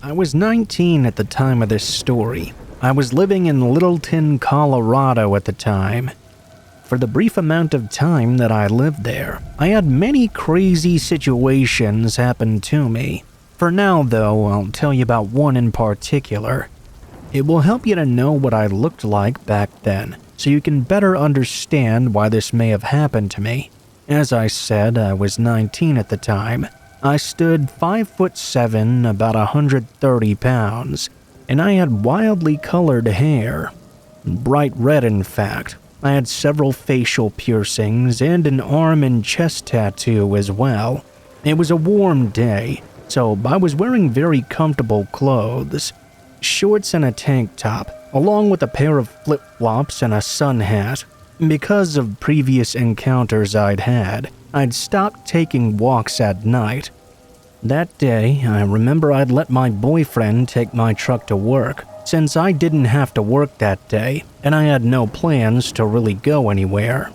I was 19 at the time of this story. I was living in Littleton, Colorado at the time. For the brief amount of time that I lived there, I had many crazy situations happen to me. For now, though, I'll tell you about one in particular. It will help you to know what I looked like back then, so you can better understand why this may have happened to me. As I said, I was 19 at the time. I stood 5'7", about 130 pounds, and I had wildly colored hair. Bright red, in fact. I had several facial piercings and an arm and chest tattoo as well. It was a warm day, so I was wearing very comfortable clothes. Shorts and a tank top, along with a pair of flip-flops and a sun hat. Because of previous encounters I'd had, I'd stopped taking walks at night. That day, I remember I'd let my boyfriend take my truck to work, since I didn't have to work that day, and I had no plans to really go anywhere.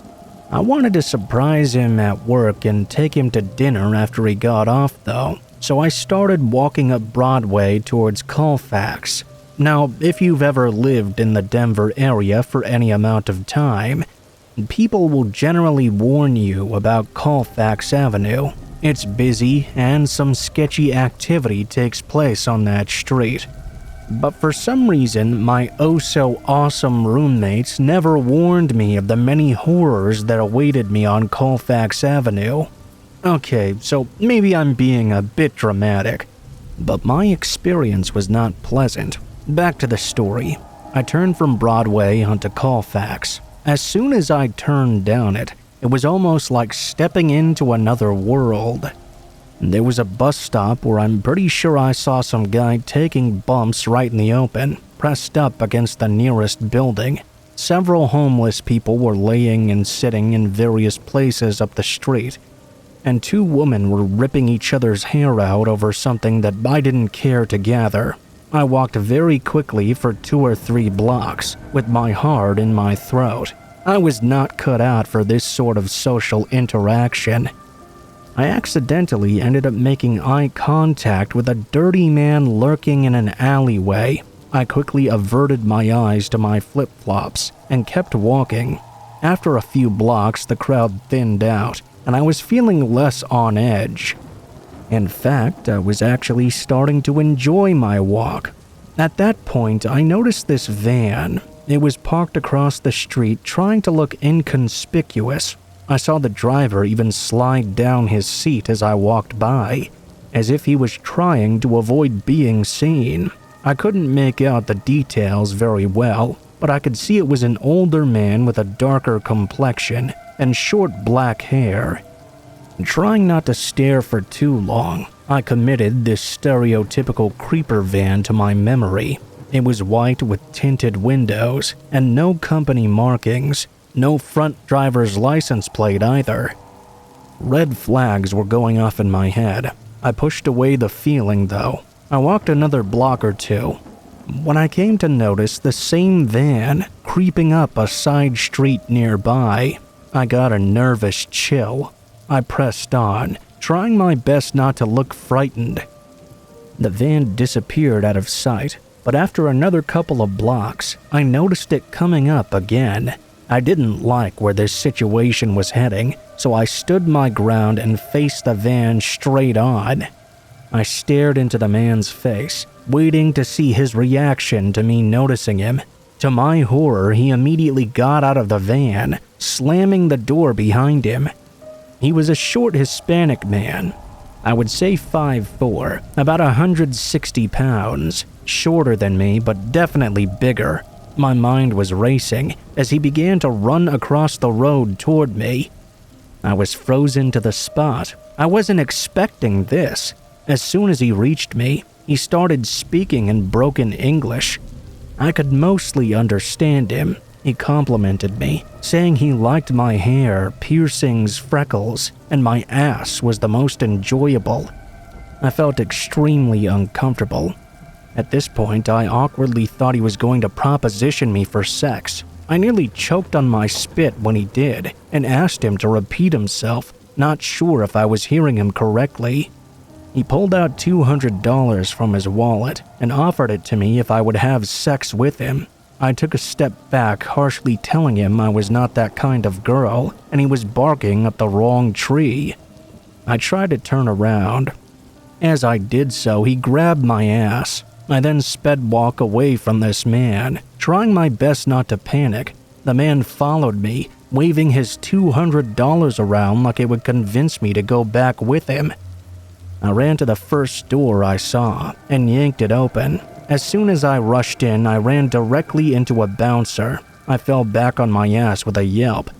I wanted to surprise him at work and take him to dinner after he got off, though, so I started walking up Broadway towards Colfax. Now, if you've ever lived in the Denver area for any amount of time, people will generally warn you about Colfax Avenue. It's busy, and some sketchy activity takes place on that street. But for some reason, my oh-so-awesome roommates never warned me of the many horrors that awaited me on Colfax Avenue. Okay, so maybe I'm being a bit dramatic, but my experience was not pleasant. Back to the story. I turned from Broadway onto Colfax. As soon as I turned down it, it was almost like stepping into another world. There was a bus stop where I'm pretty sure I saw some guy taking bumps right in the open, pressed up against the nearest building. Several homeless people were laying and sitting in various places up the street, and two women were ripping each other's hair out over something that I didn't care to gather. I walked very quickly for 2 or 3 blocks, with my heart in my throat. I was not cut out for this sort of social interaction. I accidentally ended up making eye contact with a dirty man lurking in an alleyway. I quickly averted my eyes to my flip-flops and kept walking. After a few blocks, the crowd thinned out, and I was feeling less on edge. In fact, I was actually starting to enjoy my walk. At that point, I noticed this van. It was parked across the street, trying to look inconspicuous. I saw the driver even slide down his seat as I walked by, as if he was trying to avoid being seen. I couldn't make out the details very well, but I could see it was an older man with a darker complexion and short black hair. Trying not to stare for too long, I committed this stereotypical creeper van to my memory. It was white with tinted windows and no company markings. No front driver's license plate either. Red flags were going off in my head. I pushed away the feeling, though. I walked another block or two, when I came to notice the same van creeping up a side street nearby. I got a nervous chill. I pressed on, trying my best not to look frightened. The van disappeared out of sight, but after another couple of blocks, I noticed it coming up again. I didn't like where this situation was heading, so I stood my ground and faced the van straight on. I stared into the man's face, waiting to see his reaction to me noticing him. To my horror, he immediately got out of the van, slamming the door behind him. He was a short Hispanic man. I would say 5'4", about 160 pounds, shorter than me but definitely bigger. My mind was racing as he began to run across the road toward me. I was frozen to the spot. I wasn't expecting this. As soon as he reached me, he started speaking in broken English. I could mostly understand him. He complimented me, saying he liked my hair, piercings, freckles, and my ass was the most enjoyable. I felt extremely uncomfortable. At this point, I awkwardly thought he was going to proposition me for sex. I nearly choked on my spit when he did, and asked him to repeat himself, not sure if I was hearing him correctly. He pulled out $200 from his wallet and offered it to me if I would have sex with him. I took a step back, harshly telling him I was not that kind of girl, and he was barking up the wrong tree. I tried to turn around. As I did so, he grabbed my ass. I then sped walk away from this man, trying my best not to panic. The man followed me, waving his $200 around like it would convince me to go back with him. I ran to the first door I saw and yanked it open. As soon as I rushed in, I ran directly into a bouncer. I fell back on my ass with a yelp.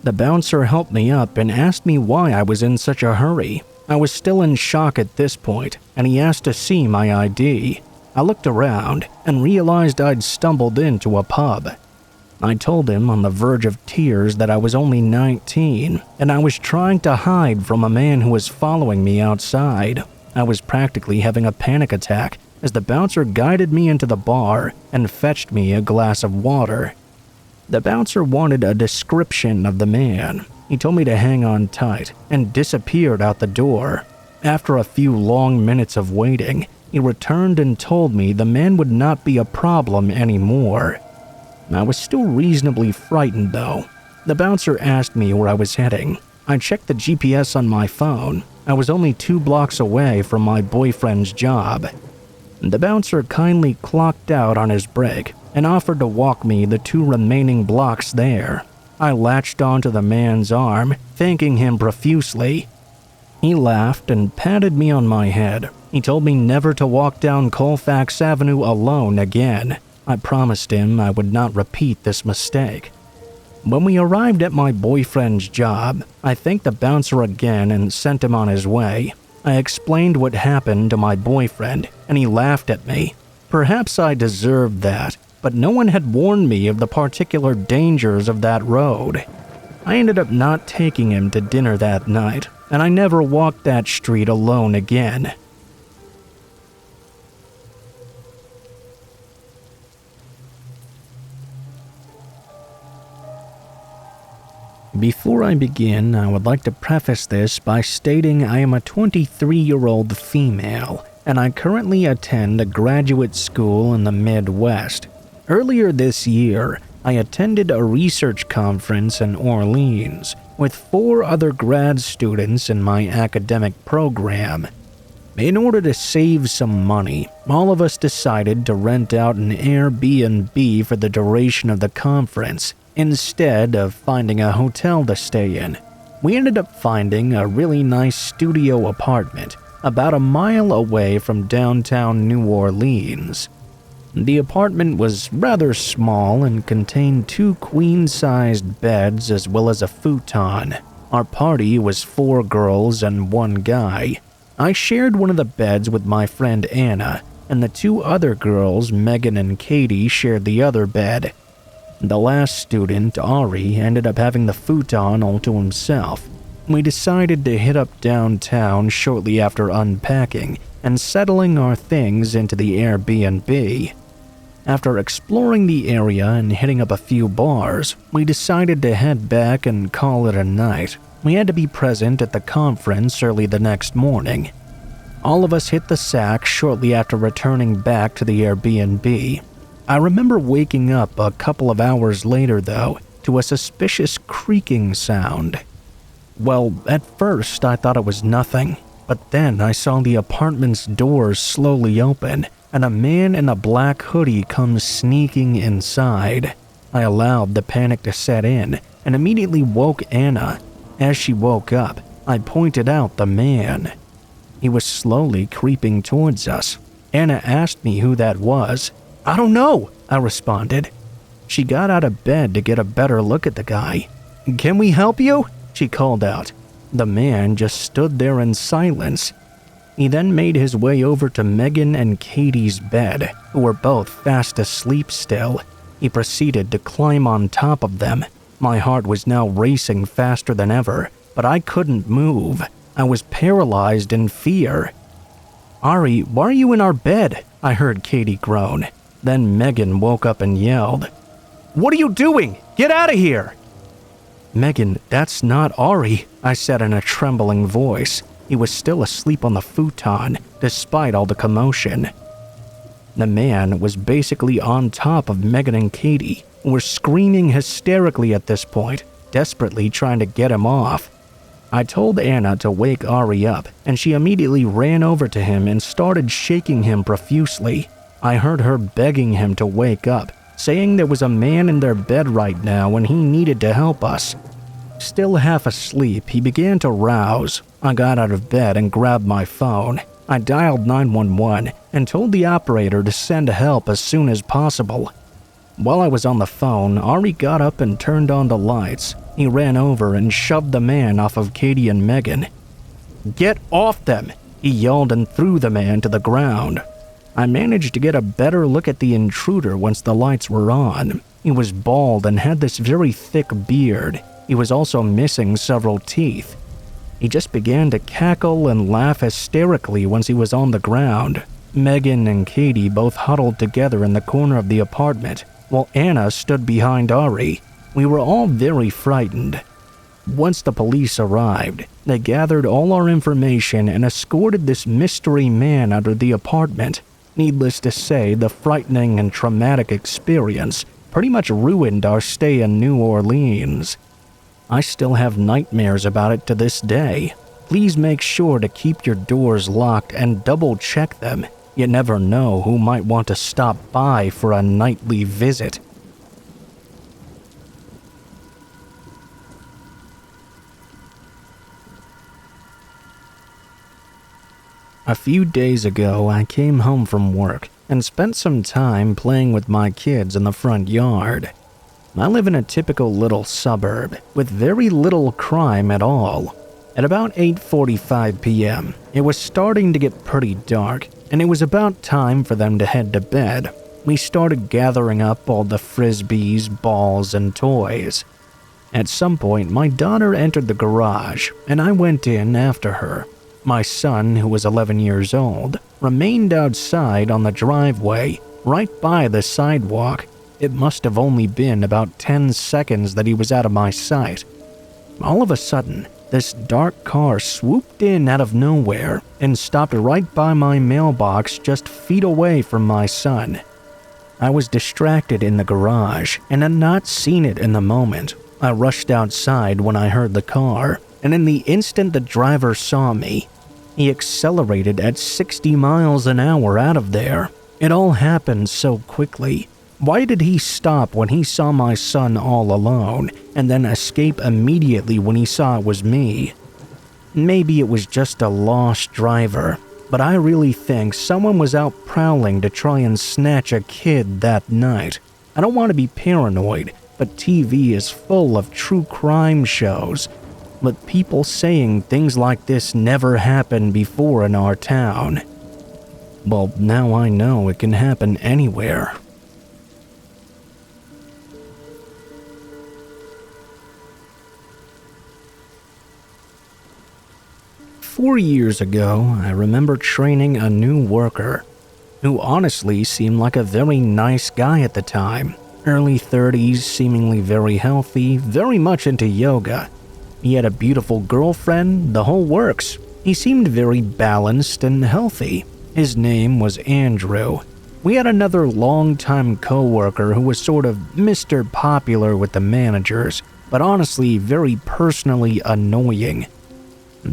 The bouncer helped me up and asked me why I was in such a hurry. I was still in shock at this point, and he asked to see my ID. I looked around and realized I'd stumbled into a pub. I told him on the verge of tears that I was only 19, and I was trying to hide from a man who was following me outside. I was practically having a panic attack as the bouncer guided me into the bar and fetched me a glass of water. The bouncer wanted a description of the man. He told me to hang on tight and disappeared out the door. After a few long minutes of waiting, he returned and told me the man would not be a problem anymore. I was still reasonably frightened though. The bouncer asked me where I was heading. I checked the GPS on my phone. I was only 2 blocks away from my boyfriend's job. The bouncer kindly clocked out on his break and offered to walk me the 2 remaining blocks there. I latched onto the man's arm, thanking him profusely. He laughed and patted me on my head. He told me never to walk down Colfax Avenue alone again. I promised him I would not repeat this mistake. When we arrived at my boyfriend's job, I thanked the bouncer again and sent him on his way. I explained what happened to my boyfriend, and he laughed at me. Perhaps I deserved that, but no one had warned me of the particular dangers of that road. I ended up not taking him to dinner that night, and I never walked that street alone again. Before I begin, I would like to preface this by stating I am a 23-year-old female, and I currently attend a graduate school in the Midwest. Earlier this year, I attended a research conference in Orleans with 4 other grad students in my academic program. In order to save some money, all of us decided to rent out an Airbnb for the duration of the conference, instead of finding a hotel to stay in. We ended up finding a really nice studio apartment about a mile away from downtown New Orleans. The apartment was rather small and contained 2 queen-sized beds as well as a futon. Our party was 4 girls and 1 guy. I shared one of the beds with my friend Anna, and the 2 other girls, Megan and Katie, shared the other bed. The last student, Ari, ended up having the futon all to himself. We decided to hit up downtown shortly after unpacking and settling our things into the Airbnb. After exploring the area and hitting up a few bars, we decided to head back and call it a night. We had to be present at the conference early the next morning. All of us hit the sack shortly after returning back to the Airbnb. I remember waking up a couple of hours later, though, to a suspicious creaking sound. Well, at first I thought it was nothing, but then I saw the apartment's doors slowly open and a man in a black hoodie comes sneaking inside. I allowed the panic to set in and immediately woke Anna. As she woke up, I pointed out the man. He was slowly creeping towards us. Anna asked me who that was. "I don't know," I responded. She got out of bed to get a better look at the guy. "Can we help you?" she called out. The man just stood there in silence. He then made his way over to Megan and Katie's bed, who were both fast asleep still. He proceeded to climb on top of them. My heart was now racing faster than ever, but I couldn't move. I was paralyzed in fear. "Ari, why are you in our bed?" I heard Katie groan. Then Megan woke up and yelled, "What are you doing? Get out of here!" "Megan, that's not Ari," I said in a trembling voice. He was still asleep on the futon, despite all the commotion. The man was basically on top of Megan and Katie, who were screaming hysterically at this point, desperately trying to get him off. I told Anna to wake Ari up, and she immediately ran over to him and started shaking him profusely. I heard her begging him to wake up, saying there was a man in their bed right now and he needed to help us. Still half asleep, he began to rouse. I got out of bed and grabbed my phone. I dialed 911 and told the operator to send help as soon as possible. While I was on the phone, Ari got up and turned on the lights. He ran over and shoved the man off of Katie and Megan. "Get off them!" he yelled and threw the man to the ground. I managed to get a better look at the intruder once the lights were on. He was bald and had this very thick beard. He was also missing several teeth. He just began to cackle and laugh hysterically once he was on the ground. Megan and Katie both huddled together in the corner of the apartment, while Anna stood behind Ari. We were all very frightened. Once the police arrived, they gathered all our information and escorted this mystery man out of the apartment. Needless to say, the frightening and traumatic experience pretty much ruined our stay in New Orleans. I still have nightmares about it to this day. Please make sure to keep your doors locked and double-check them. You never know who might want to stop by for a nightly visit. A few days ago, I came home from work and spent some time playing with my kids in the front yard. I live in a typical little suburb with very little crime at all. At about 8:45 p.m., it was starting to get pretty dark, and it was about time for them to head to bed. We started gathering up all the frisbees, balls, and toys. At some point, my daughter entered the garage, and I went in after her. My son, who was 11 years old, remained outside on the driveway, right by the sidewalk. It must have only been about 10 seconds that he was out of my sight. All of a sudden, this dark car swooped in out of nowhere and stopped right by my mailbox just feet away from my son. I was distracted in the garage and had not seen it in the moment. I rushed outside when I heard the car, and in the instant the driver saw me, he accelerated at 60 miles an hour out of there. It all happened so quickly. Why did he stop when he saw my son all alone, and then escape immediately when he saw it was me? Maybe it was just a lost driver, but I really think someone was out prowling to try and snatch a kid that night. I don't want to be paranoid, but TV is full of true crime shows, but people saying things like this never happened before in our town. Well, now I know it can happen anywhere. "4 years ago, I remember training a new worker, who honestly seemed like a very nice guy at the time. Early 30s, seemingly very healthy, very much into yoga. He had a beautiful girlfriend, the whole works. He seemed very balanced and healthy. His name was Andrew. We had another long-time coworker who was sort of Mr. Popular with the managers, but honestly very personally annoying.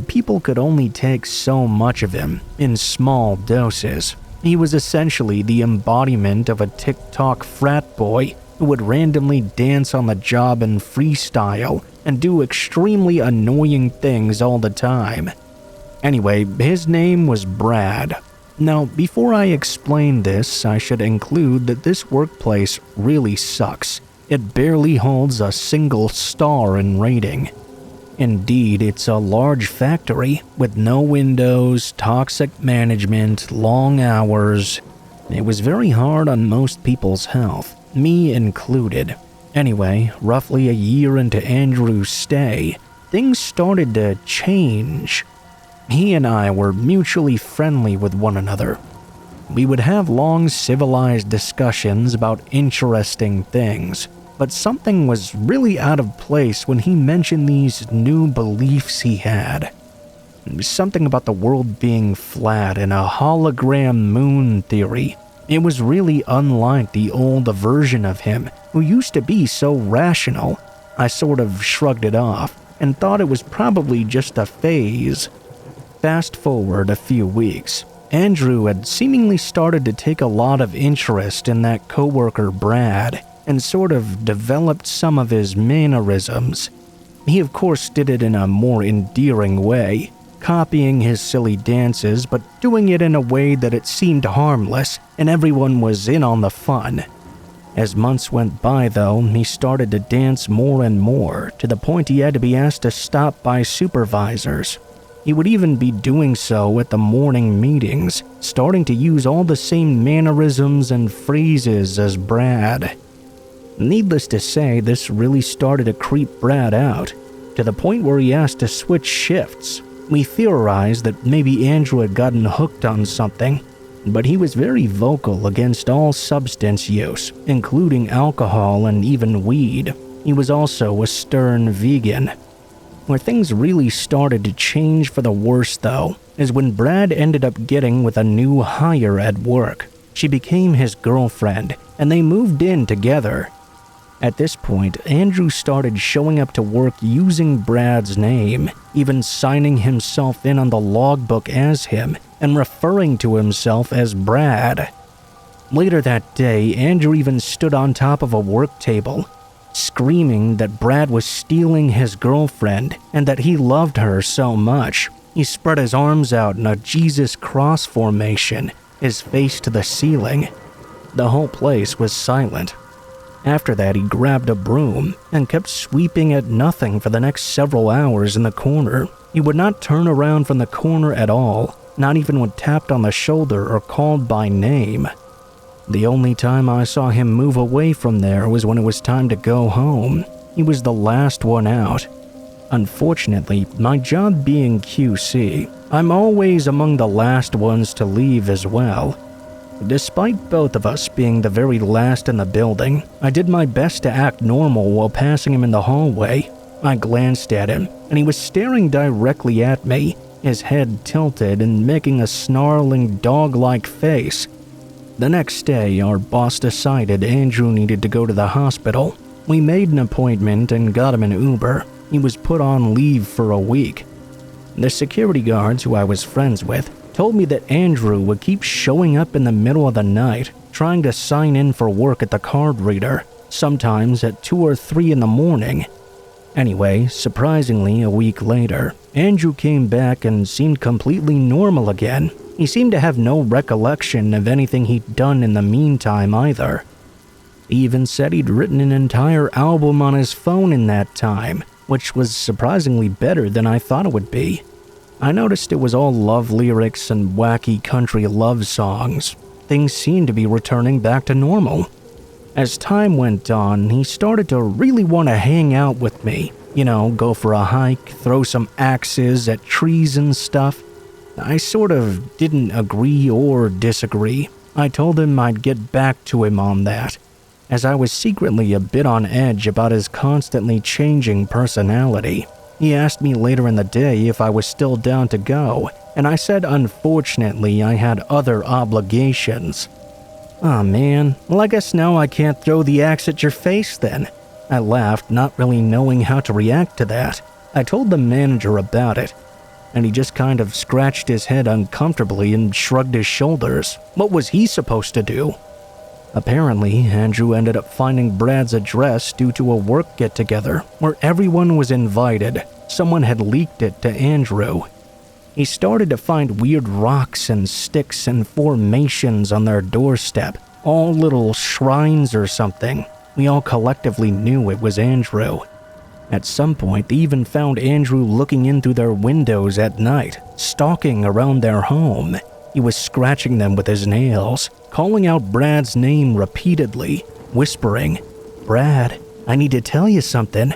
People could only take so much of him in small doses. He was essentially the embodiment of a TikTok frat boy who would randomly dance on the job and freestyle and do extremely annoying things all the time. Anyway, his name was Brad. Now, before I explain this, I should include that this workplace really sucks. It barely holds a single star in rating. Indeed, it's a large factory with no windows, toxic management, long hours. It was very hard on most people's health, me included. Anyway, roughly a year into Andrew's stay, things started to change. He and I were mutually friendly with one another. We would have long civilized discussions about interesting things. But something was really out of place when he mentioned these new beliefs he had. Something about the world being flat and a hologram moon theory. It was really unlike the old version of him, who used to be so rational. I sort of shrugged it off and thought it was probably just a phase. Fast forward a few weeks. Andrew had seemingly started to take a lot of interest in that coworker Brad and sort of developed some of his mannerisms. He of course did it in a more endearing way, copying his silly dances but doing it in a way that it seemed harmless and everyone was in on the fun. As months went by though, he started to dance more and more, to the point he had to be asked to stop by supervisors. He would even be doing so at the morning meetings, starting to use all the same mannerisms and phrases as Brad. Needless to say, this really started to creep Brad out, to the point where he asked to switch shifts. We theorized that maybe Andrew had gotten hooked on something, but he was very vocal against all substance use, including alcohol and even weed. He was also a stern vegan. Where things really started to change for the worse, though, is when Brad ended up getting with a new hire at work. She became his girlfriend, and they moved in together. At this point, Andrew started showing up to work using Brad's name, even signing himself in on the logbook as him, and referring to himself as Brad. Later that day, Andrew even stood on top of a work table, screaming that Brad was stealing his girlfriend and that he loved her so much. He spread his arms out in a Jesus cross formation, his face to the ceiling. The whole place was silent. After that, he grabbed a broom and kept sweeping at nothing for the next several hours in the corner. He would not turn around from the corner at all, not even when tapped on the shoulder or called by name. The only time I saw him move away from there was when it was time to go home. He was the last one out. Unfortunately, my job being QC, I'm always among the last ones to leave as well. Despite both of us being the very last in the building, I did my best to act normal while passing him in the hallway. I glanced at him, and he was staring directly at me, his head tilted and making a snarling dog-like face. The next day, our boss decided Andrew needed to go to the hospital. We made an appointment and got him an Uber. He was put on leave for a week. The security guards, who I was friends with, told me that Andrew would keep showing up in the middle of the night, trying to sign in for work at the card reader, sometimes at 2 or 3 in the morning. Anyway, surprisingly, a week later, Andrew came back and seemed completely normal again. He seemed to have no recollection of anything he'd done in the meantime either. He even said he'd written an entire album on his phone in that time, which was surprisingly better than I thought it would be. I noticed it was all love lyrics and wacky country love songs. Things seemed to be returning back to normal. As time went on, he started to really want to hang out with me. Go for a hike, throw some axes at trees and stuff. I sort of didn't agree or disagree. I told him I'd get back to him on that, as I was secretly a bit on edge about his constantly changing personality. He asked me later in the day if I was still down to go, and I said unfortunately I had other obligations. "Aw man, well I guess now I can't throw the axe at your face then." I laughed, not really knowing how to react to that. I told the manager about it, and he just kind of scratched his head uncomfortably and shrugged his shoulders. What was he supposed to do? Apparently, Andrew ended up finding Brad's address due to a work get-together where everyone was invited. Someone had leaked it to Andrew. He started to find weird rocks and sticks and formations on their doorstep, all little shrines or something. We all collectively knew it was Andrew. At some point, they even found Andrew looking in through their windows at night, stalking around their home. He was scratching them with his nails, calling out Brad's name repeatedly, whispering, "Brad, I need to tell you something."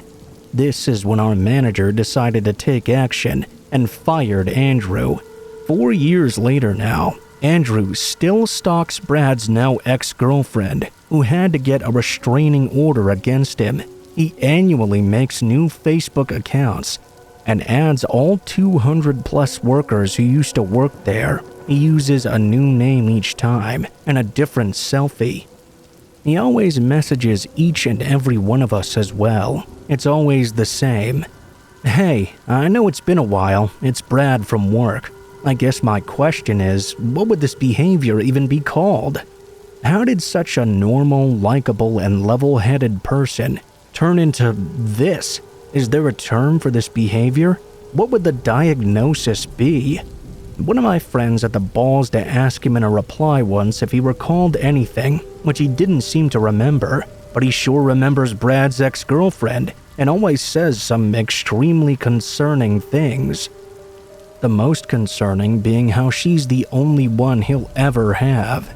This is when our manager decided to take action and fired Andrew. 4 years later now, Andrew still stalks Brad's now ex-girlfriend, who had to get a restraining order against him. He annually makes new Facebook accounts, and adds all 200 plus workers who used to work there. He uses a new name each time and a different selfie. He always messages each and every one of us as well. It's always the same. "Hey, I know it's been a while. It's Brad from work. I guess my question is, what would this behavior even be called? How did such a normal, likable, and level-headed person turn into this? Is there a term for this behavior? What would the diagnosis be?" One of my friends had the balls to ask him in a reply once if he recalled anything, which he didn't seem to remember, but he sure remembers Brad's ex-girlfriend and always says some extremely concerning things. The most concerning being how she's the only one he'll ever have.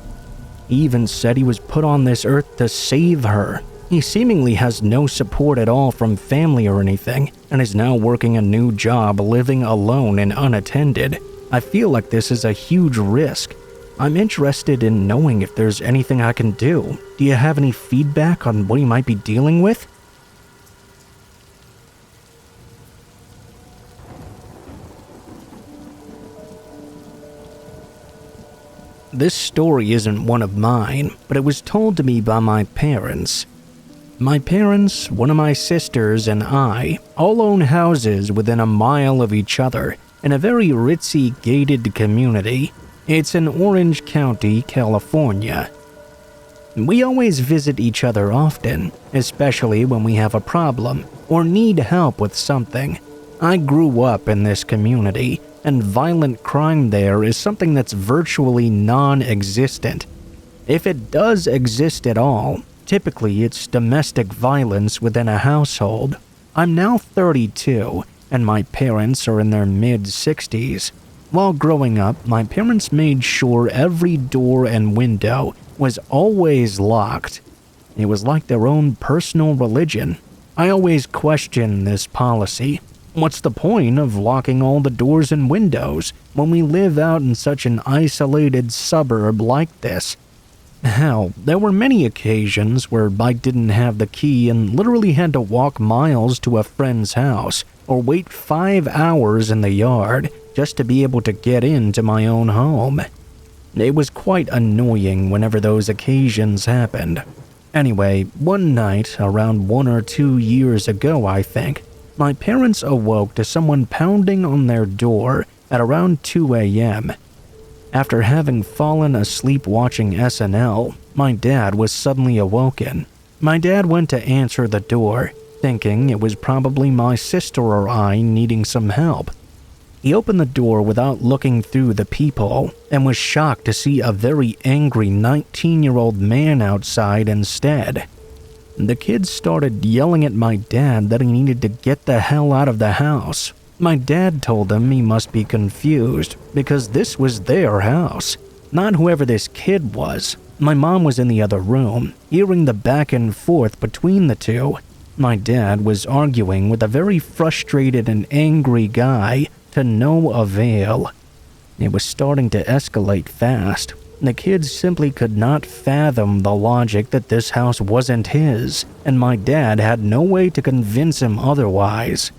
He even said he was put on this earth to save her. He seemingly has no support at all from family or anything, and is now working a new job living alone and unattended. I feel like this is a huge risk. I'm interested in knowing if there's anything I can do. Do you have any feedback on what he might be dealing with? This story isn't one of mine, but it was told to me by my parents. My parents, one of my sisters, and I all own houses within a mile of each other in a very ritzy gated community. It's in Orange County, California. We always visit each other often, especially when we have a problem or need help with something. I grew up in this community, and violent crime there is something that's virtually non-existent. If it does exist at all, typically it's domestic violence within a household. I'm now 32, and my parents are in their mid-60s. While growing up, my parents made sure every door and window was always locked. It was like their own personal religion. I always question this policy. What's the point of locking all the doors and windows when we live out in such an isolated suburb like this? Hell, there were many occasions where I didn't have the key and literally had to walk miles to a friend's house or wait 5 hours in the yard just to be able to get into my own home. It was quite annoying whenever those occasions happened. Anyway, one night, around 1 or 2 years ago I think, my parents awoke to someone pounding on their door at around 2 a.m. After having fallen asleep watching SNL, my dad was suddenly awoken. My dad went to answer the door, thinking it was probably my sister or I needing some help. He opened the door without looking through the peephole and was shocked to see a very angry 19-year-old man outside instead. The kid started yelling at my dad that he needed to get the hell out of the house. My dad told him he must be confused because this was their house, not whoever this kid was. My mom was in the other room, hearing the back and forth between the two. My dad was arguing with a very frustrated and angry guy to no avail. It was starting to escalate fast. The kid simply could not fathom the logic that this house wasn't his, and my dad had no way to convince him otherwise.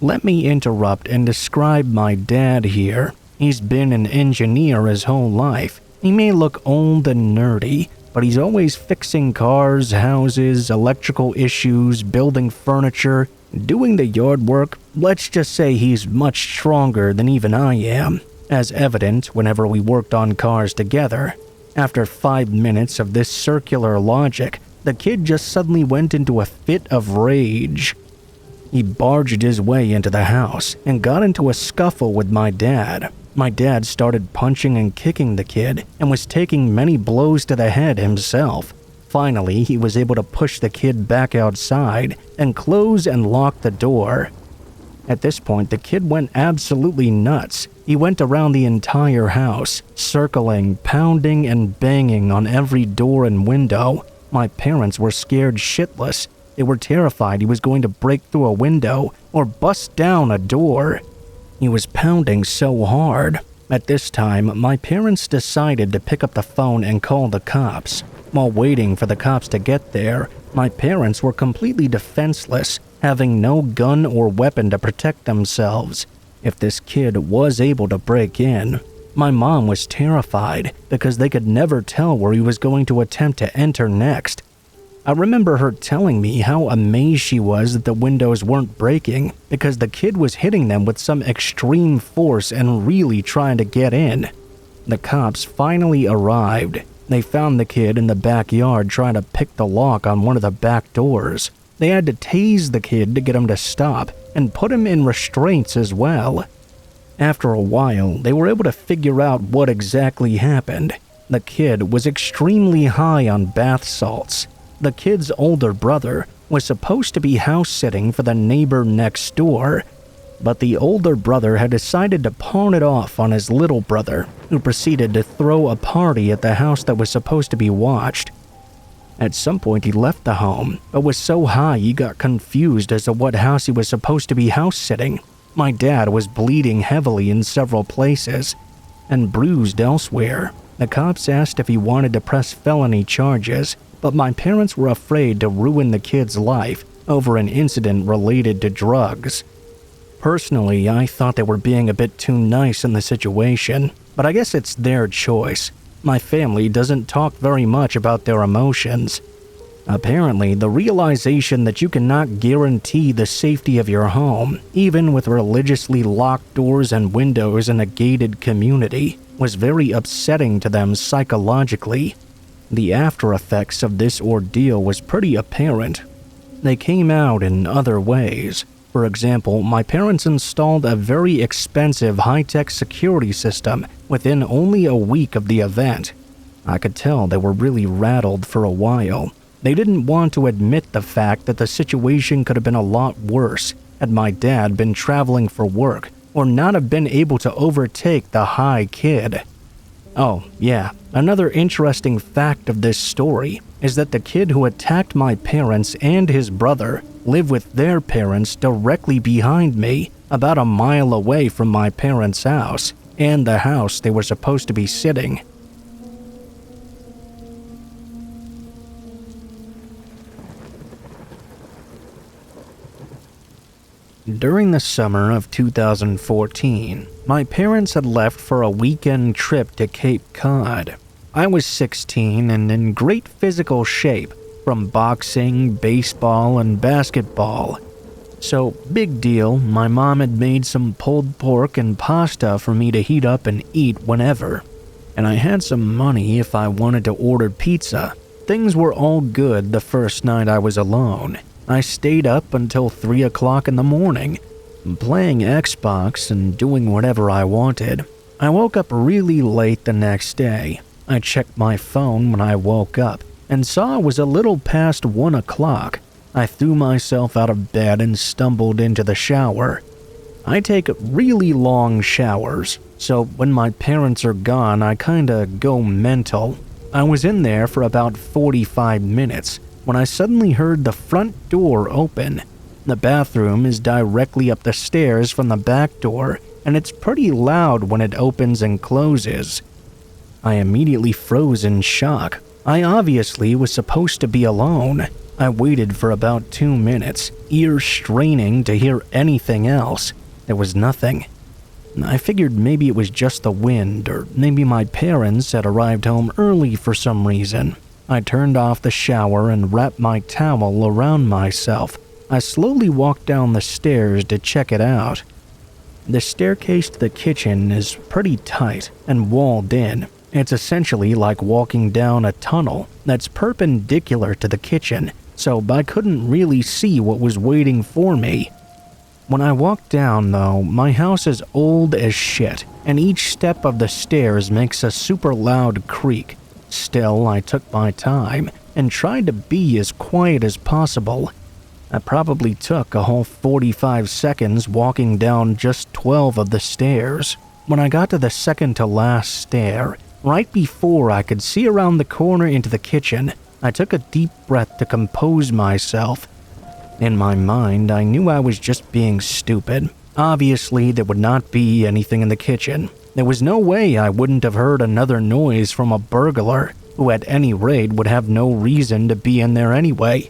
Let me interrupt and describe my dad here. He's been an engineer his whole life. He may look old and nerdy, but he's always fixing cars, houses, electrical issues, building furniture, doing the yard work. Let's just say he's much stronger than even I am, as evident whenever we worked on cars together. After 5 minutes of this circular logic, the kid just suddenly went into a fit of rage. He barged his way into the house and got into a scuffle with my dad. My dad started punching and kicking the kid and was taking many blows to the head himself. Finally, he was able to push the kid back outside and close and lock the door. At this point, the kid went absolutely nuts. He went around the entire house, circling, pounding, and banging on every door and window. My parents were scared shitless. They were terrified he was going to break through a window or bust down a door. He was pounding so hard. At this time, my parents decided to pick up the phone and call the cops. While waiting for the cops to get there, my parents were completely defenseless, having no gun or weapon to protect themselves if this kid was able to break in. My mom was terrified because they could never tell where he was going to attempt to enter next. I remember her telling me how amazed she was that the windows weren't breaking because the kid was hitting them with some extreme force and really trying to get in. The cops finally arrived. They found the kid in the backyard trying to pick the lock on one of the back doors. They had to tase the kid to get him to stop and put him in restraints as well. After a while, they were able to figure out what exactly happened. The kid was extremely high on bath salts. The kid's older brother was supposed to be house-sitting for the neighbor next door, but the older brother had decided to pawn it off on his little brother, who proceeded to throw a party at the house that was supposed to be watched. At some point he left the home, but was so high he got confused as to what house he was supposed to be house-sitting. My dad was bleeding heavily in several places and bruised elsewhere. The cops asked if he wanted to press felony charges, but my parents were afraid to ruin the kid's life over an incident related to drugs. Personally, I thought they were being a bit too nice in the situation, but I guess it's their choice. My family doesn't talk very much about their emotions. Apparently, the realization that you cannot guarantee the safety of your home, even with religiously locked doors and windows in a gated community, was very upsetting to them psychologically. The after effects of this ordeal was pretty apparent. They came out in other ways. For example, my parents installed a very expensive high-tech security system within only a week of the event. I could tell they were really rattled for a while. They didn't want to admit the fact that the situation could have been a lot worse had my dad been traveling for work or not have been able to overtake the high kid. Oh, yeah, another interesting fact of this story is that the kid who attacked my parents and his brother lived with their parents directly behind me, about a mile away from my parents' house and the house they were supposed to be sitting. During the summer of 2014, my parents had left for a weekend trip to Cape Cod. I was 16 and in great physical shape from boxing, baseball, and basketball. So, big deal, my mom had made some pulled pork and pasta for me to heat up and eat whenever. And I had some money if I wanted to order pizza. Things were all good the first night I was alone. I stayed up until 3 o'clock in the morning, playing Xbox and doing whatever I wanted. I woke up really late the next day. I checked my phone when I woke up and saw it was a little past 1 o'clock. I threw myself out of bed and stumbled into the shower. I take really long showers, so when my parents are gone, I kinda go mental. I was in there for about 45 minutes when I suddenly heard the front door open. The bathroom is directly up the stairs from the back door, and it's pretty loud when it opens and closes. I immediately froze in shock. I obviously was supposed to be alone. I waited for about 2 minutes, ears straining to hear anything else. There was nothing. I figured maybe it was just the wind, or maybe my parents had arrived home early for some reason. I turned off the shower and wrapped my towel around myself. I slowly walked down the stairs to check it out. The staircase to the kitchen is pretty tight and walled in. It's essentially like walking down a tunnel that's perpendicular to the kitchen, so I couldn't really see what was waiting for me. When I walked down, though, my house is old as shit, and each step of the stairs makes a super loud creak. Still, I took my time and tried to be as quiet as possible. I probably took a whole 45 seconds walking down just 12 of the stairs. When I got to the second to last stair, right before I could see around the corner into the kitchen, I took a deep breath to compose myself. In my mind, I knew I was just being stupid. Obviously, there would not be anything in the kitchen. There was no way I wouldn't have heard another noise from a burglar, who at any rate would have no reason to be in there anyway.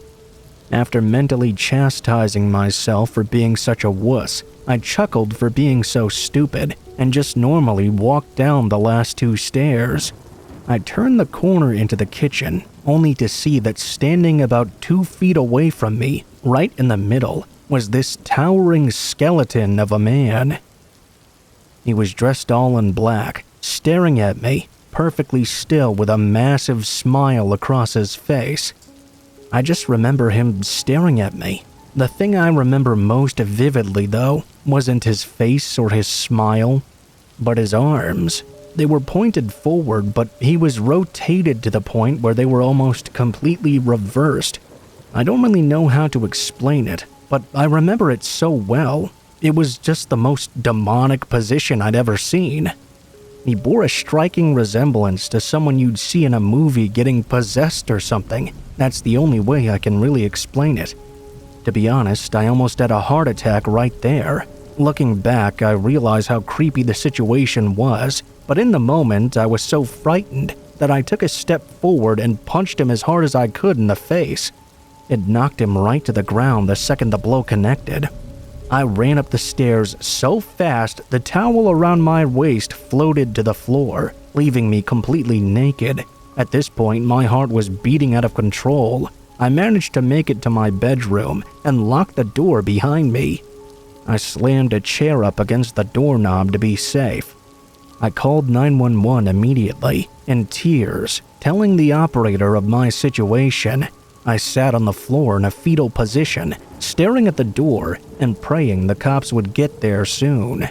After mentally chastising myself for being such a wuss, I chuckled for being so stupid and just normally walked down the last 2 stairs. I turned the corner into the kitchen, only to see that standing about 2 feet away from me, right in the middle, was this towering skeleton of a man. He was dressed all in black, staring at me, perfectly still with a massive smile across his face. I just remember him staring at me. The thing I remember most vividly, though, wasn't his face or his smile, but his arms. They were pointed forward, but he was rotated to the point where they were almost completely reversed. I don't really know how to explain it, but I remember it so well. It was just the most demonic position I'd ever seen. He bore a striking resemblance to someone you'd see in a movie getting possessed or something. That's the only way I can really explain it. To be honest, I almost had a heart attack right there. Looking back, I realize how creepy the situation was, but in the moment, I was so frightened that I took a step forward and punched him as hard as I could in the face. It knocked him right to the ground the second the blow connected. I ran up the stairs so fast the towel around my waist floated to the floor, leaving me completely naked. At this point, my heart was beating out of control. I managed to make it to my bedroom and lock the door behind me. I slammed a chair up against the doorknob to be safe. I called 911 immediately, in tears, telling the operator of my situation. I sat on the floor in a fetal position, staring at the door and praying the cops would get there soon.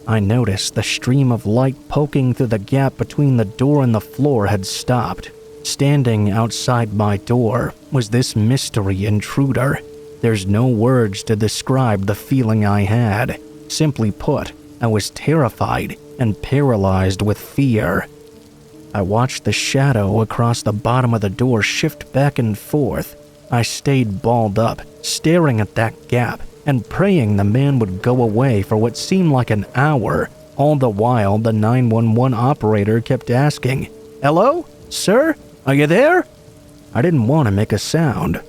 I noticed the stream of light poking through the gap between the door and the floor had stopped. Standing outside my door was this mystery intruder. There's no words to describe the feeling I had. Simply put, I was terrified and paralyzed with fear. I watched the shadow across the bottom of the door shift back and forth. I stayed balled up, staring at that gap and praying the man would go away for what seemed like an hour. All the while, the 911 operator kept asking, "Hello? Sir? Are you there?" I didn't want to make a sound.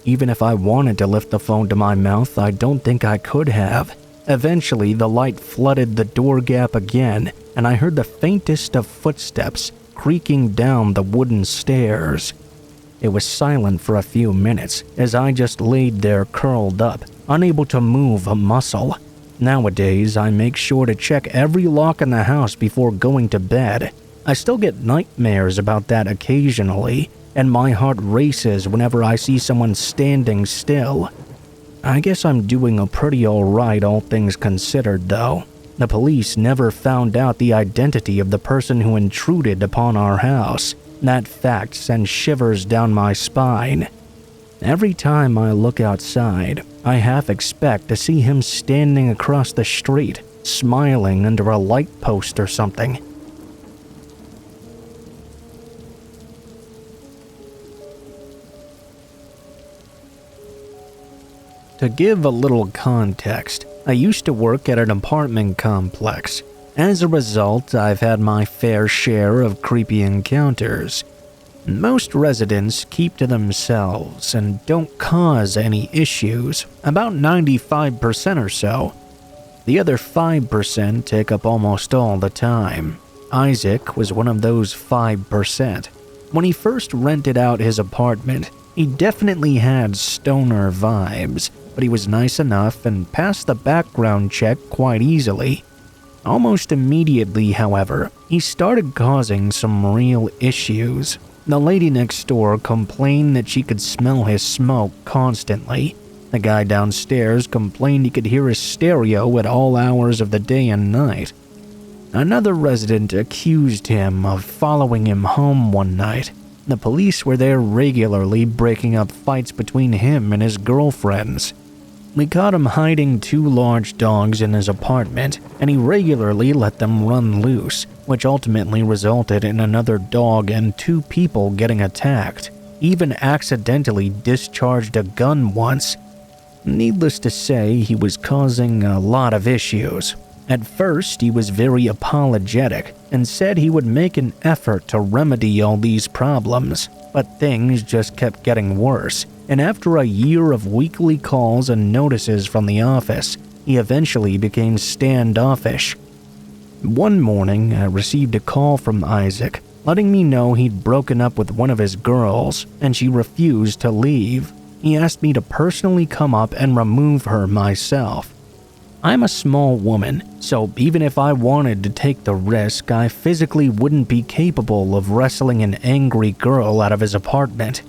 Even if I wanted to lift the phone to my mouth, I don't think I could have. Eventually, the light flooded the door gap again, and I heard the faintest of footsteps creaking down the wooden stairs. It was silent for a few minutes as I just laid there curled up, unable to move a muscle. Nowadays, I make sure to check every lock in the house before going to bed. I still get nightmares about that occasionally, and my heart races whenever I see someone standing still. I guess I'm doing a pretty alright, all things considered, though. The police never found out the identity of the person who intruded upon our house. That fact sends shivers down my spine. Every time I look outside, I half expect to see him standing across the street, smiling under a light post or something. To give a little context, I used to work at an apartment complex. As a result, I've had my fair share of creepy encounters. Most residents keep to themselves and don't cause any issues, about 95% or so. The other 5% take up almost all the time. Isaac was one of those 5%. When he first rented out his apartment, he definitely had stoner vibes, but he was nice enough and passed the background check quite easily. Almost immediately, however, he started causing some real issues. The lady next door complained that she could smell his smoke constantly. The guy downstairs complained he could hear his stereo at all hours of the day and night. Another resident accused him of following him home one night. The police were there regularly, breaking up fights between him and his girlfriends. We caught him hiding 2 large dogs in his apartment, and he regularly let them run loose, which ultimately resulted in another dog and 2 people getting attacked. Even accidentally discharged a gun once. Needless to say, he was causing a lot of issues. At first, he was very apologetic and said he would make an effort to remedy all these problems, but things just kept getting worse, and after a year of weekly calls and notices from the office, he eventually became standoffish. One morning, I received a call from Isaac, letting me know he'd broken up with one of his girls and she refused to leave. He asked me to personally come up and remove her myself. I'm a small woman, so even if I wanted to take the risk, I physically wouldn't be capable of wrestling an angry girl out of his apartment.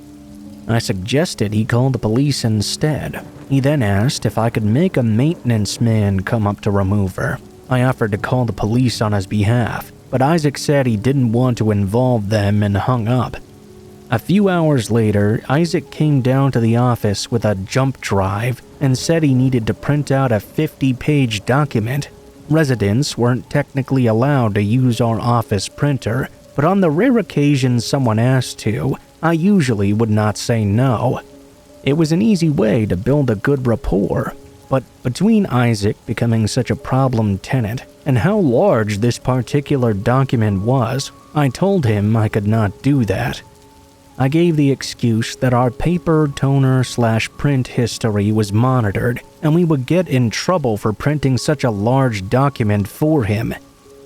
I suggested he call the police instead. He then asked if I could make a maintenance man come up to remove her. I offered to call the police on his behalf, but Isaac said he didn't want to involve them and hung up. A few hours later, Isaac came down to the office with a jump drive and said he needed to print out a 50-page document. Residents weren't technically allowed to use our office printer, but on the rare occasion someone asked to, I usually would not say no. It was an easy way to build a good rapport. But between Isaac becoming such a problem tenant and how large this particular document was, I told him I could not do that. I gave the excuse that our paper toner/print history was monitored and we would get in trouble for printing such a large document for him.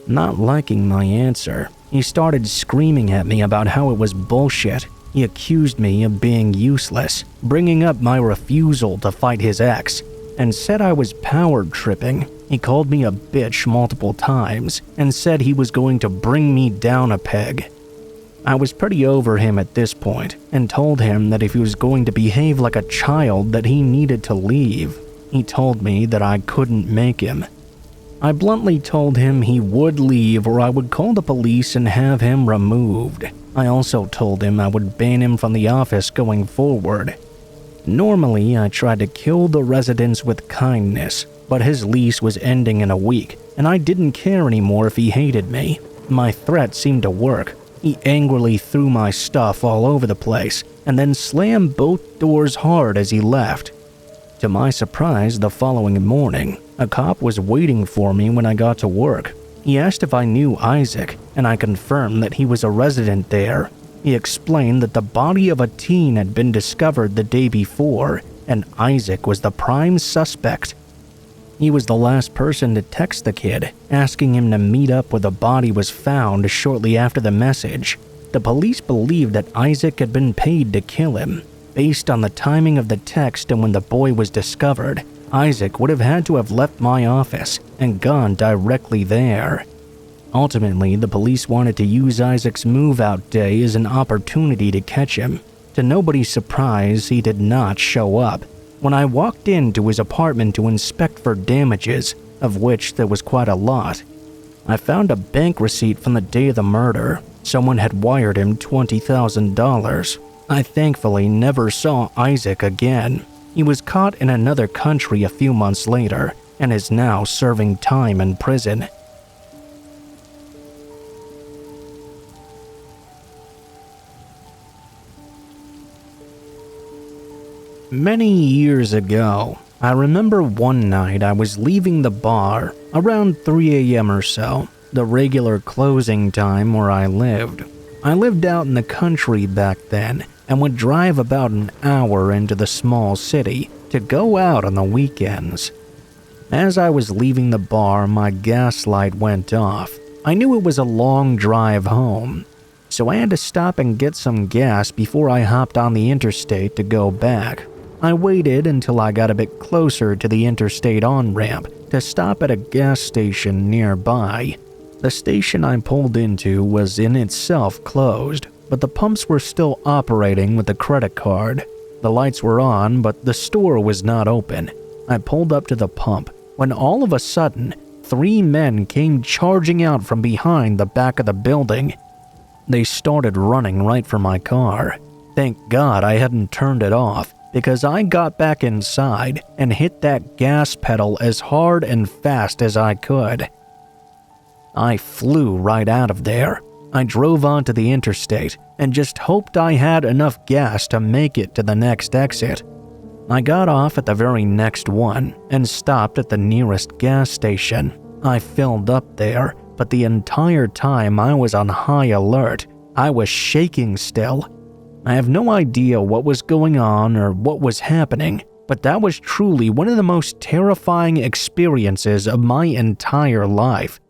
Not liking my answer, he started screaming at me about how it was bullshit. He accused me of being useless, bringing up my refusal to fight his ex, and said I was power tripping. He called me a bitch multiple times and said he was going to bring me down a peg. I was pretty over him at this point and told him that if he was going to behave like a child that he needed to leave. He told me that I couldn't make him. I bluntly told him he would leave or I would call the police and have him removed. I also told him I would ban him from the office going forward. Normally, I tried to kill the residents with kindness, but his lease was ending in a week, and I didn't care anymore if he hated me. My threat seemed to work. He angrily threw my stuff all over the place, and then slammed both doors hard as he left. To my surprise, the following morning, a cop was waiting for me when I got to work. He asked if I knew Isaac, and I confirmed that he was a resident there. He explained that the body of a teen had been discovered the day before, and Isaac was the prime suspect. He was the last person to text the kid, asking him to meet up where the body was found shortly after the message. The police believed that Isaac had been paid to kill him. Based on the timing of the text and when the boy was discovered, Isaac would have had to have left my office and gone directly there. Ultimately, the police wanted to use Isaac's move-out day as an opportunity to catch him. To nobody's surprise, he did not show up. When I walked into his apartment to inspect for damages, of which there was quite a lot, I found a bank receipt from the day of the murder. Someone had wired him $20,000. I thankfully never saw Isaac again. He was caught in another country a few months later and is now serving time in prison. Many years ago, I remember one night I was leaving the bar around 3 a.m. or so, the regular closing time where I lived. I lived out in the country back then and would drive about an hour into the small city to go out on the weekends. As I was leaving the bar, my gas light went off. I knew it was a long drive home, so I had to stop and get some gas before I hopped on the interstate to go back. I waited until I got a bit closer to the interstate on-ramp to stop at a gas station nearby. The station I pulled into was in itself closed, but the pumps were still operating with a credit card. The lights were on, but the store was not open. I pulled up to the pump when all of a sudden, 3 men came charging out from behind the back of the building. They started running right for my car. Thank God I hadn't turned it off, because I got back inside and hit that gas pedal as hard and fast as I could. I flew right out of there. I drove onto the interstate and just hoped I had enough gas to make it to the next exit. I got off at the very next one and stopped at the nearest gas station. I filled up there, but the entire time I was on high alert. I was shaking still. I have no idea what was going on or what was happening, but that was truly one of the most terrifying experiences of my entire life.